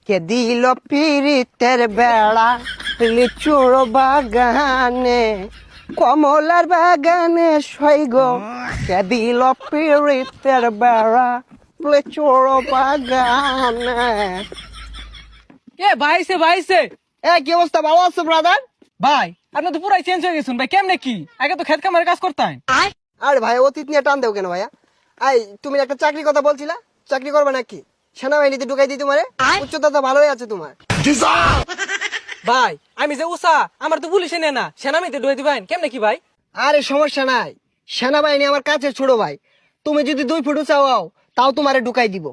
কে দিল পিরিতের বেড়া লিচুর বাগানে কমলার বাগানে সৈগ কে দিল পিরিতের বেড়া লিচুর বাগানে। এ ভাইছে ভাইছে কি অবস্থা, ভালো আছো ব্রাদার? ভাই আপনি তো পুরাই চেঞ্জ হয়ে গেছেন ভাই, কেমনে কি? আগে তো খেত খামারে কাজ করতেন। আরে ভাই অতীত নিয়ে টান দেও কেন ভাইয়া? তুমি একটা চাকরির কথা বলছিলা, চাকরি করবে নাকি? সেনাবাহিনীতে ঢুকাই দিই তোমারে? উচ্চতা তো ভালোই আছে তোমার। ভাই আমি যে উষা, আমার তো পুলিশে নেয় না, সেনামিতে ঢুয়ে দিবেন কেমনে কি ভাই? আরে সমস্যা নাই, সেনাবাহিনী আমার কাছে ছোট ভাই। তুমি যদি 2 ফুট চাও তাও তোমারে ঢুকাই দিব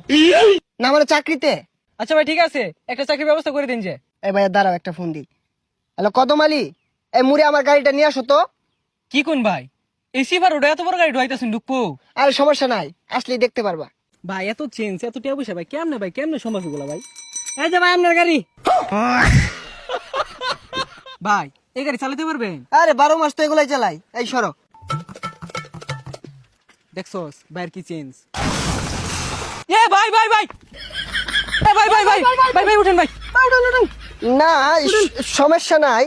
না মানে চাকরিতে। আচ্ছা ভাই ঠিক আছে, একটা চাকরির ব্যবস্থা করে দিন যে। এই ভাইয়া দাঁড়াও, একটা ফোন দিই। হ্যালো কদম আলী, এই মুড়ে আমার গাড়িটা নিয়ে আসো তো। কি কোন ভাই, এই সিফার ওটা এত বড় গাড়ি ঢুয়াইতেছেন ঢুকবো? আরে সমস্যা নাই, আসলেই দেখতে পারবা। ভাই এত চেঞ্জ এত টিয়া পয়সা ভাই কেমনে সম্ভব এগুলা ভাই? এই যে ভাই আপনার গাড়ি। ভাই এই গাড়ি চালাতে পারবেন? আরে 12 মাস তো এগুলাই চালাই। এই সরো। দেখছস ভাইয়ের কি চেঞ্জ। এ ভাই ভাই ভাই এ ভাই ভাই ভাই ভাই ভাই উঠেন ভাই। না সমস্যা নাই,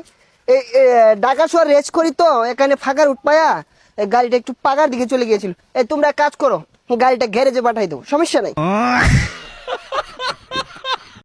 ঢাকা শহর রেস করি তো এখানে ফাঁকার উঠপায়া গাড়িটা একটু পাকার দিকে চলে গিয়েছিল। তোমরা কাজ করো, গাড়িটা গ্যারেজে পাঠাই দেবো, সমস্যা নাই।